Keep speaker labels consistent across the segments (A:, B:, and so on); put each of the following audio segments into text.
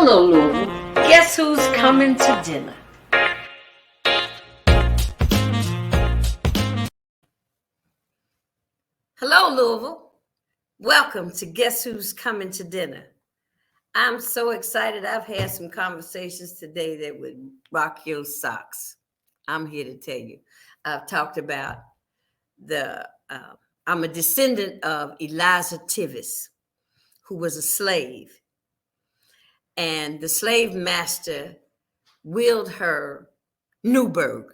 A: Hello, Louisville. Guess who's coming to dinner? Hello, Louisville. Welcome to Guess Who's Coming to Dinner. I'm so excited. I've had some conversations today that would rock your socks. I'm here to tell you. I've talked about I'm a descendant of Eliza Tivis, who was a slave. And the slave master willed her Newburgh.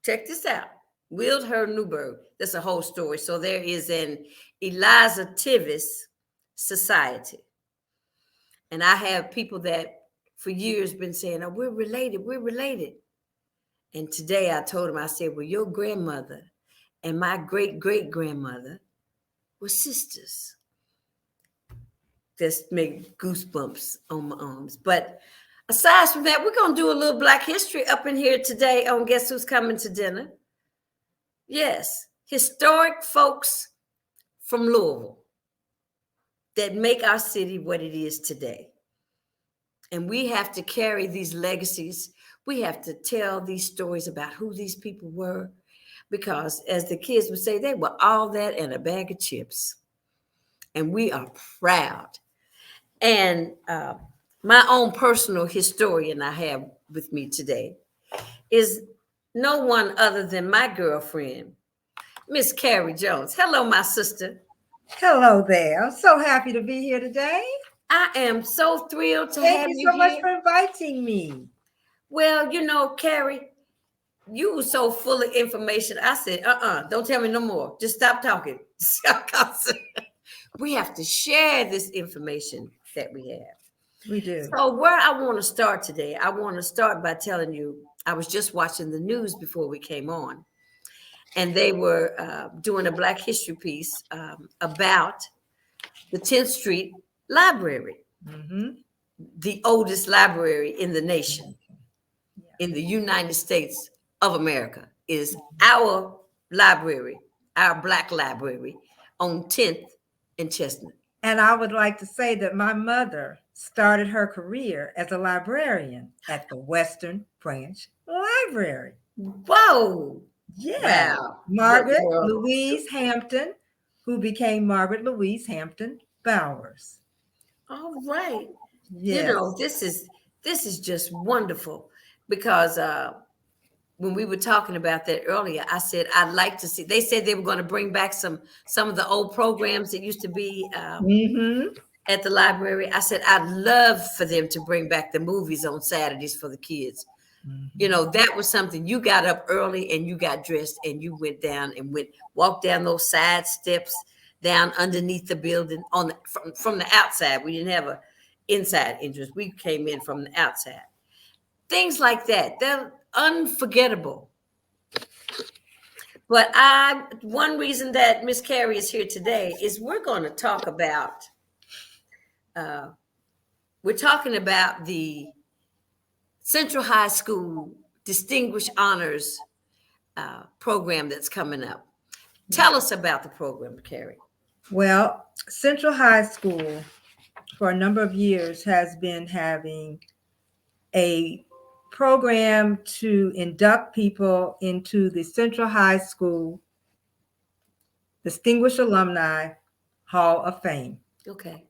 A: Check this out. Willed her Newburgh. That's a whole story. So there is an Eliza Tivis society. And I have people that for years been saying, oh, we're related, we're related. And today I told them, I said, well, your grandmother and my great-great-grandmother were sisters. Just make goosebumps on my arms. But aside from that, we're going to do a little Black history up in here today on Guess Who's Coming to Dinner. Yes, historic folks from Louisville that make our city what it is today. And we have to carry these legacies. We have to tell these stories about who these people were, because as the kids would say, they were all that and a bag of chips. And we are proud. And my own personal historian I have with me today is no one other than my girlfriend, Miss Carrye Jones. Hello, my sister.
B: Hello there. I'm so happy to be here today.
A: I am so thrilled to have you here.
B: Thank you so much for inviting me.
A: Well, you know, Carrye, you were so full of information. I said, don't tell me no more. Just stop talking. We have to share this information that we have.
B: We do.
A: So where I want to start today, I want to start by telling you, I was just watching the news before we came on, and they were doing a Black history piece about the 10th Street Library, the oldest library in the nation, in the United States of America, is our library, our Black library on 10th and Chestnut.
B: And I would like to say that my mother started her career as a librarian at the Western Branch Library.
A: Whoa.
B: Yeah. Wow. Margaret Louise Hampton, who became Margaret Louise Hampton Bowers.
A: All right.
B: Yes.
A: You know, this is just wonderful, because when we were talking about that earlier, I said, I'd like to see, they said they were going to bring back some of the old programs that used to be at the library. I said, I'd love for them to bring back the movies on Saturdays for the kids. You know, that was something. You got up early and you got dressed and you went down and walked down those side steps down underneath the building from the outside. We didn't have a inside entrance. We came in from the outside. Things like that. They're unforgettable. But one reason that Miss Carrye is here today is we're going to talk about, we're talking about the Central High School Distinguished Honors program that's coming up. Tell us about the program, Carrye.
B: Well, Central High School for a number of years has been having a program to induct people into the Central High School Distinguished Alumni Hall of Fame.
A: Okay.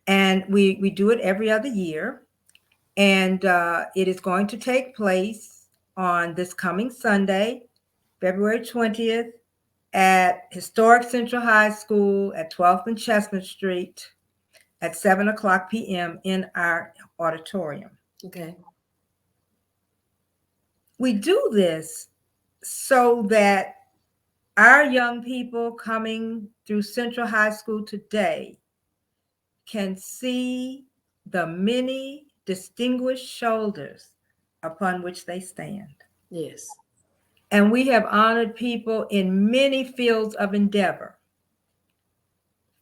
B: And we do it every other year. And it is going to take place on this coming Sunday, February 20th, at Historic Central High School at 12th and Chestnut Street at 7:00 p.m. in our auditorium.
A: Okay.
B: We do this so that our young people coming through Central High School today can see the many distinguished shoulders upon which they stand.
A: Yes.
B: And we have honored people in many fields of endeavor.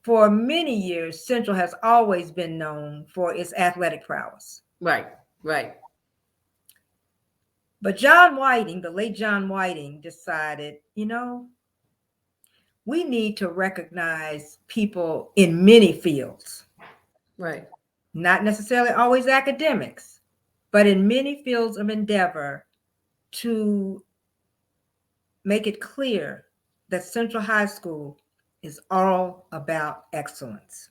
B: For many years, Central has always been known for its athletic prowess.
A: Right, right.
B: But John Whiting, the late John Whiting, decided, we need to recognize people in many fields.
A: Right.
B: not necessarily always academics, but in many fields of endeavor, to make it clear that Central High School is all about excellence.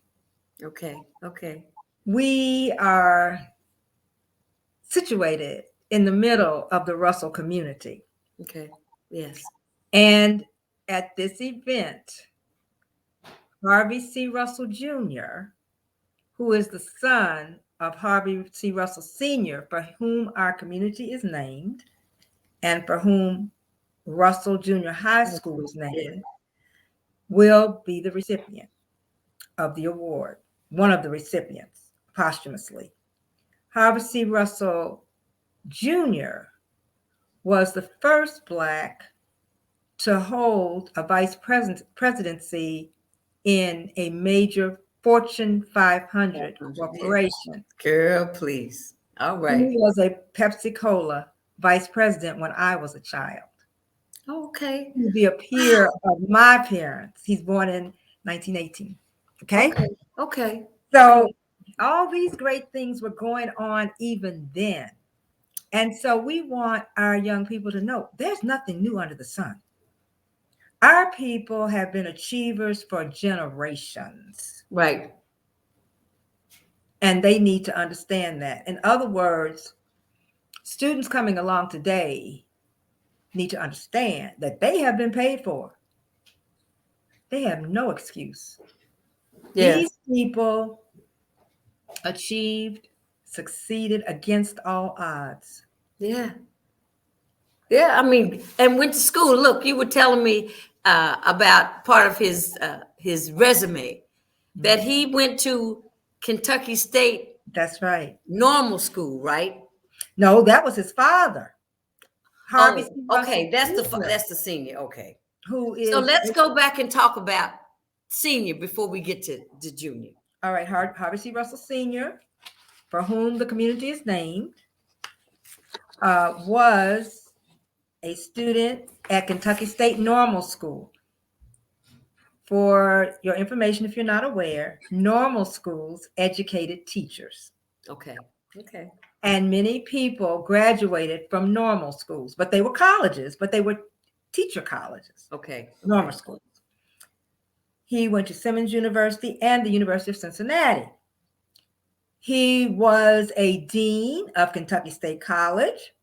A: Okay. Okay.
B: We are situated in the middle of the Russell community.
A: Okay. Yes.
B: And at this event, Harvey C. Russell Jr., who is the son of Harvey C. Russell Sr., for whom our community is named, and for whom Russell Junior High School is named, will be the recipient of the award, one of the recipients posthumously. Harvey C. Russell Jr. was the first Black to hold a vice presidency in a major Fortune 500 corporation.
A: Girl, please. All right.
B: He was a Pepsi Cola vice president when I was a child.
A: Okay.
B: He'd be a peer of my parents. He's born in 1918. Okay.
A: Okay.
B: So all these great things were going on even then. And so we want our young people to know there's nothing new under the sun. Our people have been achievers for generations.
A: Right.
B: And they need to understand that. In other words, students coming along today need to understand that they have been paid for. They have no excuse.
A: Yeah.
B: These people achieved, succeeded against all odds.
A: Yeah. Yeah. I mean, and went to school. Look, you were telling me about part of his resume that he went to Kentucky State.
B: That's right.
A: Normal school, right?
B: No, that was his father. Harvey.
A: Oh, okay, that's the senior. Okay.
B: Who is?
A: So let's go back and talk about senior before we get to the junior.
B: All right, Harvey C. Russell Sr., for whom the community is named, was a student at Kentucky State Normal School. For your information, if you're not aware, normal schools educated teachers.
A: Okay. Okay.
B: And many people graduated from normal schools, but they were colleges, but they were teacher colleges.
A: Okay.
B: Normal schools. He went to Simmons University and the University of Cincinnati. He was a dean of Kentucky State College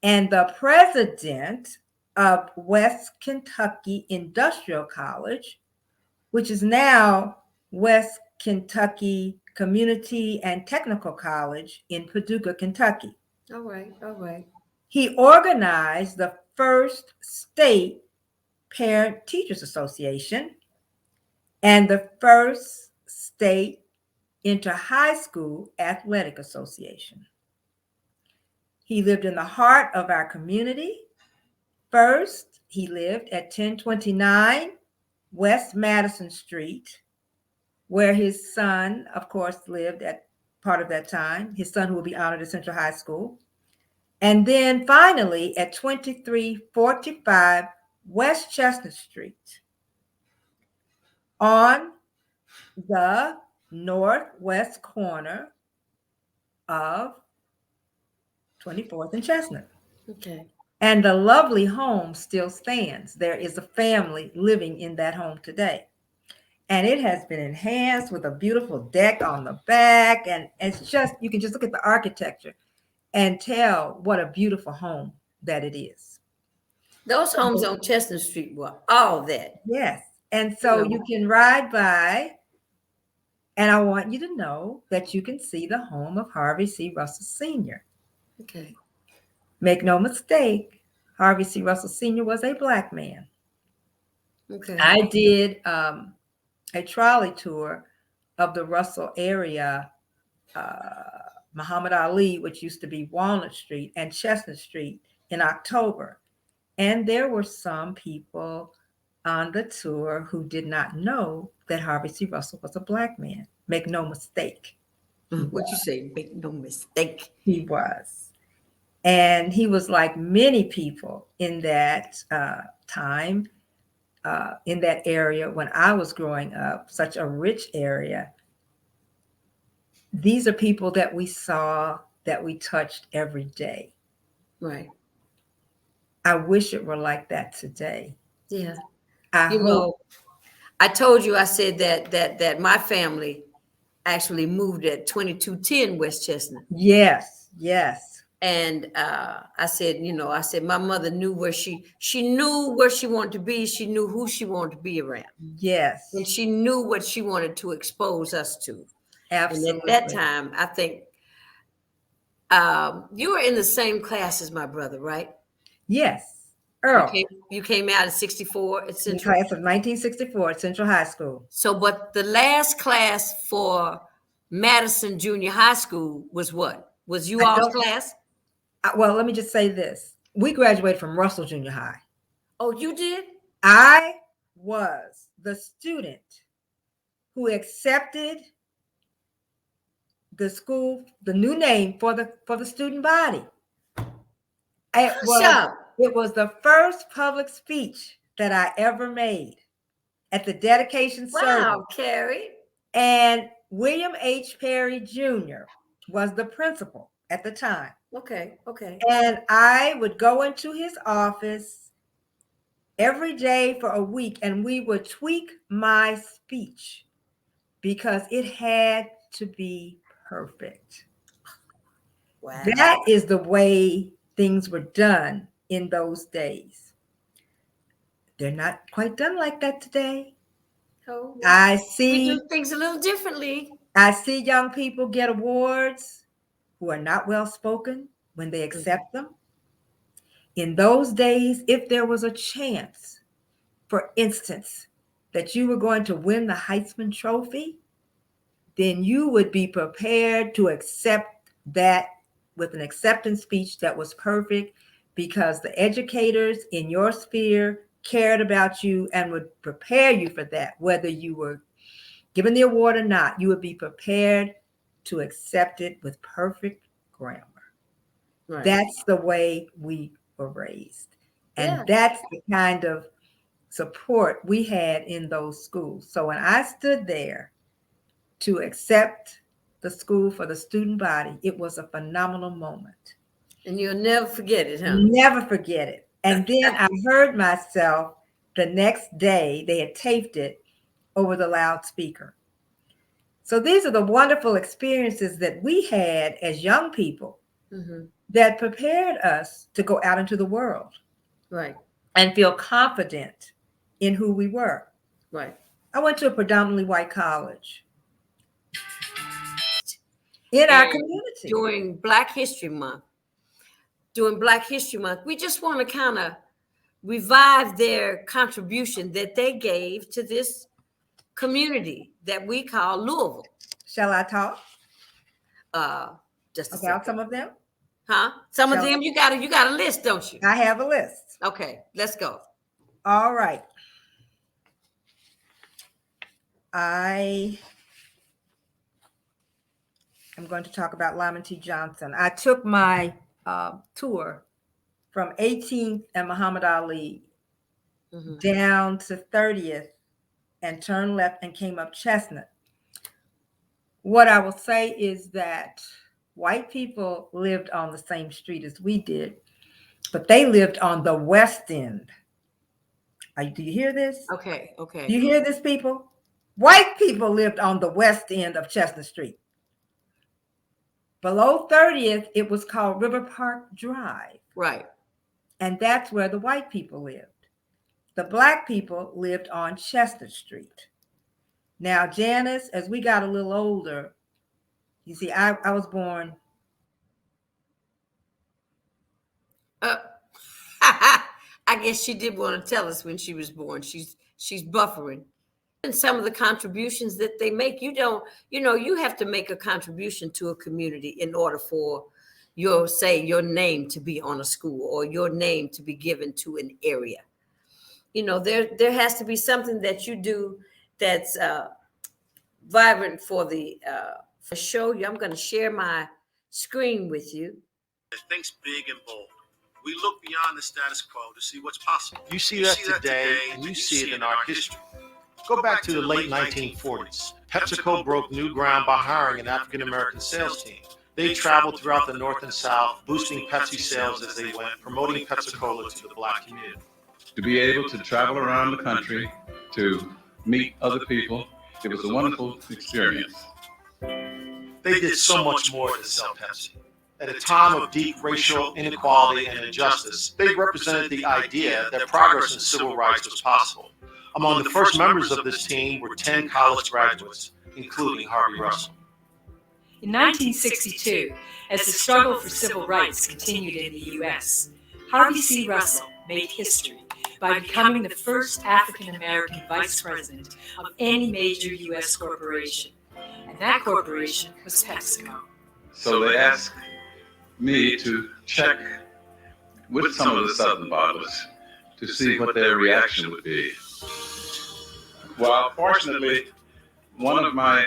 B: and the president of West Kentucky Industrial College, which is now West Kentucky Community and Technical College in Paducah, Kentucky.
A: All right. All right.
B: He organized the first state Parent Teachers Association and the first state inter-high school athletic association. He lived in the heart of our community. First, he lived at 1029 West Madison Street, where his son, of course, lived at part of that time, his son who will be honored at Central High School. And then finally at 2345 West Chestnut Street, on the northwest corner of 24th and Chestnut.
A: Okay.
B: And the lovely home still stands. There is a family living in that home today. And it has been enhanced with a beautiful deck on the back. And it's just, you can just look at the architecture and tell what a beautiful home that it is.
A: Those homes on Chestnut Street were all that.
B: Yes. And so you can ride by, and I want you to know that you can see the home of Harvey C. Russell Sr.
A: Okay.
B: Make no mistake, Harvey C. Russell Sr. was a Black man.
A: Okay.
B: I did a trolley tour of the Russell area, Muhammad Ali, which used to be Walnut Street, and Chestnut Street in October. And there were some people on the tour who did not know that Harvey C. Russell was a Black man. Make no mistake.
A: What you say? Make no mistake.
B: He was. And he was like many people in that time, in that area when I was growing up, such a rich area. these are people that we saw, that we touched every day.
A: Right.
B: I wish it were like that today.
A: Yeah.
B: I
A: You
B: hope.
A: know, I told you, I said that my family actually moved at 2210 West Chestnut.
B: Yes, yes.
A: And I said, I said my mother knew where she knew where she wanted to be. She knew who she wanted to be around.
B: Yes.
A: And she knew what she wanted to expose us to.
B: Absolutely.
A: And at that time, I think you were in the same class as my brother, right?
B: Yes. Earl.
A: You came out in 64 at
B: In
A: Central.
B: class of 1964 at Central High School.
A: So, but the last class for Madison Junior High School was what? Was you all's class?
B: Well, let me just say this. We graduated from Russell Junior High.
A: Oh, you did?
B: I was the student who accepted the school, the new name for the student body. It was the first public speech that I ever made at the dedication service.
A: Wow, Carrye.
B: And William H. Perry Jr. was the principal at the time.
A: Okay.
B: And I would go into his office every day for a week, and we would tweak my speech because it had to be perfect.
A: Wow.
B: That is the way things were done in those days. They're not quite done like that today.
A: Oh,
B: We
A: do things a little differently.
B: I see young people get awards who are not well spoken when they accept them. In those days, if there was a chance, for instance, that you were going to win the Heisman Trophy, then you would be prepared to accept that with an acceptance speech that was perfect, because the educators in your sphere cared about you and would prepare you for that. Whether you were given the award or not, you would be prepared to accept it with perfect grammar. Right. That's the way we were raised. And that's the kind of support we had in those schools. So when I stood there to accept the school for the student body, it was a phenomenal moment.
A: And you'll never forget it, huh?
B: Never forget it. And then I heard myself the next day. They had taped it over the loudspeaker. So these are the wonderful experiences that we had as young people that prepared us to go out into the world.
A: Right.
B: And feel confident in who we were.
A: Right.
B: I went to a predominantly white college in our community.
A: During Black History Month, we just want to kind of revive their contribution that they gave to this community that we call Louisville.
B: Shall I talk?
A: Just
B: about some of them?
A: Huh? Some of them you got a list, don't you?
B: I have a list.
A: Okay, let's go.
B: All right. I am going to talk about Lyman T. Johnson. I took my tour from 18th and Muhammad Ali down to 30th and turned left and came up Chestnut. What I will say is that white people lived on the same street as we did, but they lived on the west end. Do you hear this?
A: Okay.
B: Do you hear this, people? White people lived on the west end of Chestnut Street. Below 30th, it was called River Park Drive.
A: Right.
B: And that's where the white people lived. The black people lived on Chestnut Street. Now, Janice, as we got a little older, you see, I was born.
A: I guess she did want to tell us when she was born. She's buffering. And some of the contributions that they make, you have to make a contribution to a community in order for your name to be on a school or your name to be given to an area. There has to be something that you do that's vibrant for the show. I'm going to share my screen with you.
C: Thinks big and bold. We look beyond the status quo to see what's possible.
D: You see that today, and you see it in our history. Go back to the late 1940s.
C: PepsiCo broke new ground by hiring an African-American sales team. They traveled throughout the North and South, boosting Pepsi sales as they went, promoting Pepsi-Cola to the Black community.
D: To be able to travel around the country, to meet other people, it was a wonderful experience.
C: They did so much more than sell Pepsi. At a time of deep racial inequality and injustice, they represented the idea that progress in civil rights was possible. Among the first members of this team were 10 college graduates, including Harvey Russell.
E: In 1962, as the struggle for civil rights continued in the U.S., Harvey C. Russell made history by becoming the first African-American vice president of any major U.S. corporation. And that corporation was PepsiCo.
D: So they asked me to check with some of the Southern bottlers to see what their reaction would be. Well, fortunately, one of my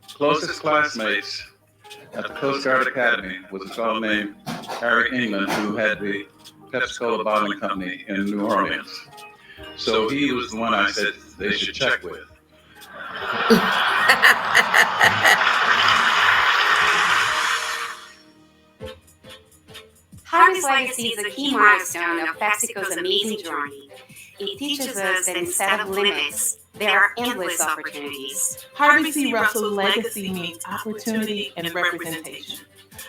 D: closest classmates at the Coast Guard Academy was a fellow named Harry England, who had the Pepsi-Cola bottling company in New Orleans. So he was the one I said they should check with.
F: Harvey's legacy is a key milestone of PepsiCo's amazing journey. It teaches us that instead of limits, there are endless opportunities.
G: Harvey C. Russell's legacy means opportunity and representation.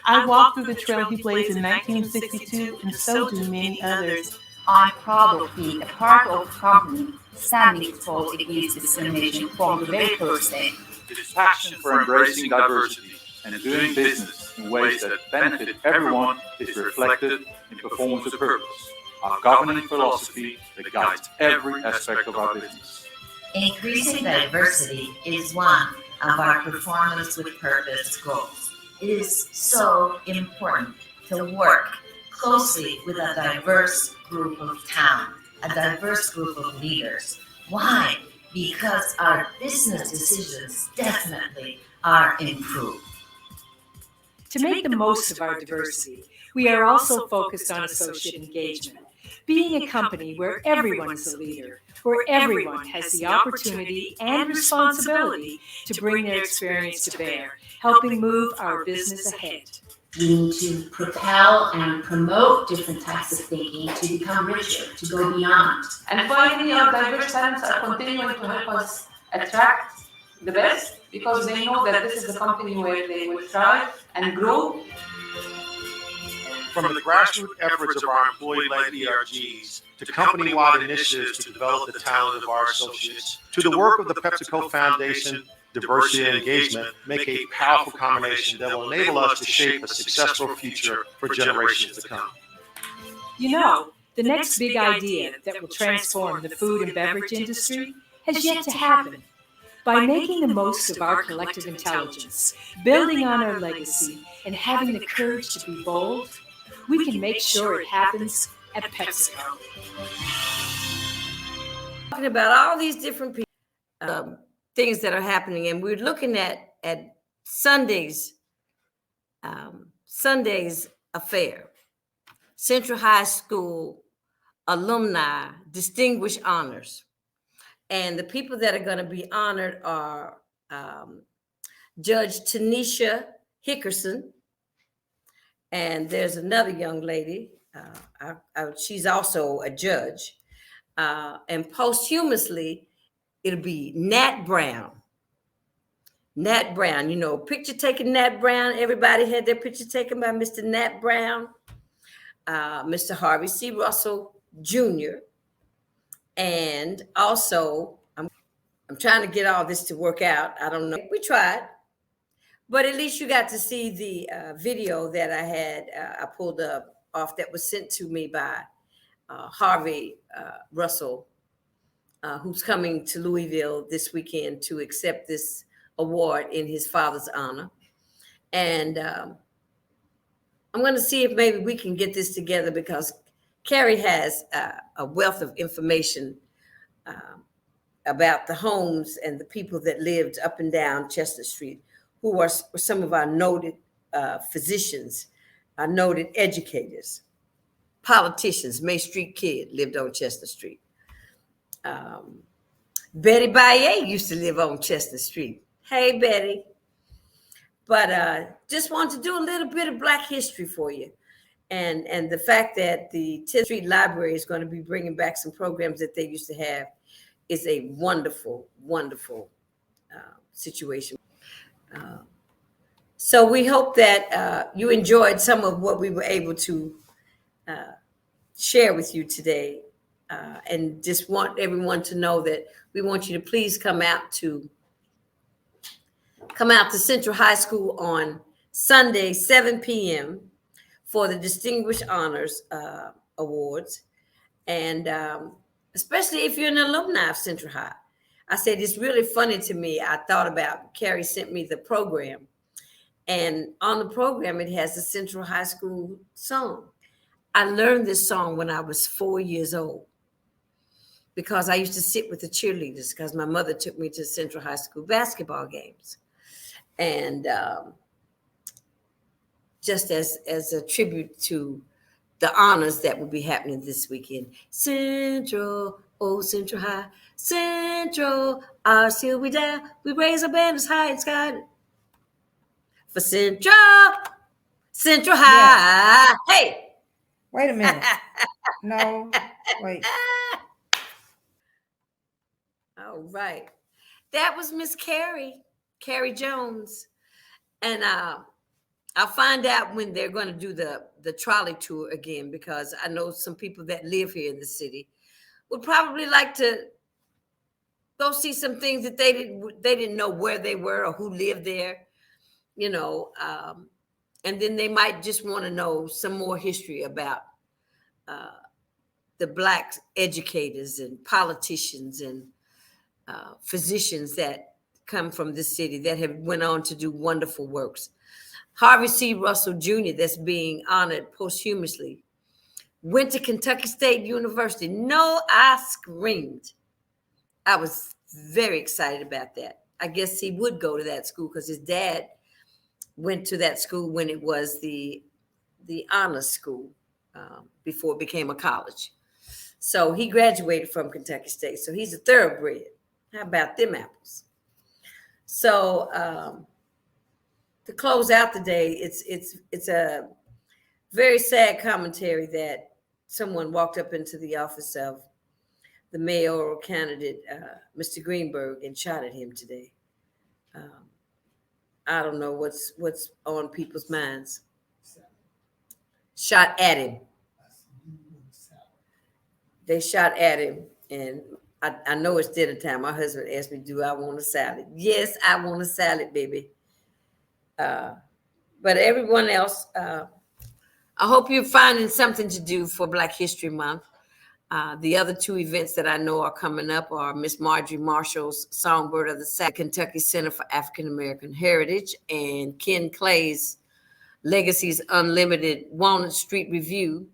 G: I walked through the trail he blazed in 1962, and so do many others.
H: I'm proud of being a part of a company standing tall against discrimination from the very first day.
I: His passion for embracing diversity and doing business in ways that benefit everyone is reflected in Performance with Purpose, our governing philosophy that guides every aspect of our business.
H: Increasing diversity is one of our Performance with Purpose goals. It is so important to work closely with a diverse group of talent, a diverse group of leaders. Why? Because our business decisions definitely are improved.
E: To make the most of our diversity, we are also focused on associate engagement. Being a company where everyone is a leader, where everyone has the opportunity and responsibility to bring their experience to bear, helping move our business ahead.
H: We need to propel and promote different types of thinking to become richer, to go beyond.
G: And finally, our diverse talents are continuing to help us attract the best because they know that this is a company where they will thrive and grow.
C: From the grassroots efforts of our employee-led ERGs to company-wide initiatives to develop the talent of our associates, to the work of the PepsiCo Foundation, diversity and engagement make a powerful combination that will enable us to shape a successful future for generations to come.
E: You know, the next big idea that will transform the food and beverage industry has yet to happen. By making the most of our collective intelligence, building on our legacy, and having the courage to be bold, we can make sure it happens at PepsiCo.
A: Talking about all these different people, things that are happening, and we're looking at Sunday's affair. Central High School alumni distinguished honors, and the people that are going to be honored are Judge Tanisha Hickerson, and there's another young lady. She's also a judge, and posthumously, it'll be Nat Brown. Nat Brown, you know, picture taking Nat Brown. Everybody had their picture taken by Mr. Nat Brown, Mr. Harvey C. Russell Jr., and also I'm trying to get all this to work out. I don't know. We tried, but at least you got to see the video that I had. I pulled up off that was sent to me by Harvey Russell, who's coming to Louisville this weekend to accept this award in his father's honor. And I'm going to see if maybe we can get this together, because Carrye has a wealth of information about the homes and the people that lived up and down Chestnut Street, who are some of our noted physicians, our noted educators, politicians. May Street Kid lived on Chestnut Street. Betty Baye used to live on Chestnut Street. Hey, Betty. But just want to do a little bit of Black history for you. And the fact that the 10th Street Library is going to be bringing back some programs that they used to have is a wonderful, wonderful situation. So we hope that you enjoyed some of what we were able to share with you today. And just want everyone to know that we want you to please come out to Central High School on Sunday, 7 p.m. for the Distinguished Honors Awards. And especially if you're an alumni of Central High. I said, it's really funny to me. I thought about, Carrye sent me the program. And on the program, it has the Central High School song. I learned this song when I was 4 years old because I used to sit with the cheerleaders because my mother took me to Central High School basketball games. And just as a tribute to the honors that will be happening this weekend. Central, oh Central High, Central, our still we die. We raise our banners high in sky. For Central High. Yeah. Hey.
B: Wait a minute. No, wait.
A: All right. That was Miss Carrye Jones. And I'll find out when they're going to do the trolley tour again, because I know some people that live here in the city would probably like to go see some things that they didn't know where they were or who lived there, you know, and then they might just want to know some more history about the Black educators and politicians and physicians that come from this city that have went on to do wonderful works. Harvey C. Russell Jr., that's being honored posthumously, went to Kentucky State University. No, I screamed. I was very excited about that. I guess he would go to that school because his dad went to that school when it was the honors school before it became a college. So he graduated from Kentucky State. So he's a thoroughbred. How about them apples? So to close out the day, it's a very sad commentary that someone walked up into the office of the mayoral candidate, Mr. Greenberg, and shot at him today. I don't know what's on people's minds. Shot at him. They shot at him, and I know it's dinner time. My husband asked me, do I want a salad? Yes, I want a salad, baby. But everyone else, I hope you're finding something to do for Black History Month. The other two events that I know are coming up are Miss Marjorie Marshall's Songbird of the South, Kentucky Center for African American Heritage, and Ken Clay's Legacies Unlimited Walnut Street Review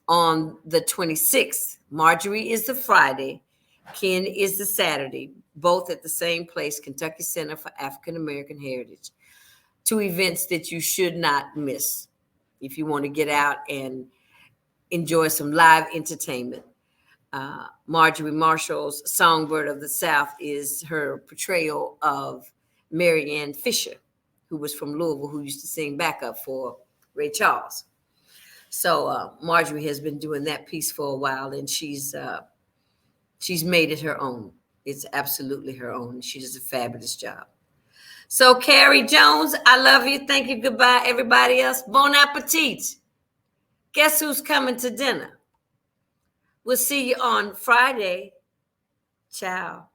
A: on the 26th. Marjorie is the Friday, Ken is the Saturday, both at the same place, Kentucky Center for African American Heritage. Two events that you should not miss if you want to get out and enjoy some live entertainment. Marjorie Marshall's Songbird of the South is her portrayal of Mary Ann Fisher, who was from Louisville, who used to sing backup for Ray Charles. So Marjorie has been doing that piece for a while, and she's made it her own. It's absolutely her own. She does a fabulous job. So Carrye Jones, I love you. Thank you. Goodbye, everybody else. Bon appetit. Guess who's coming to dinner? We'll see you on Friday. Ciao.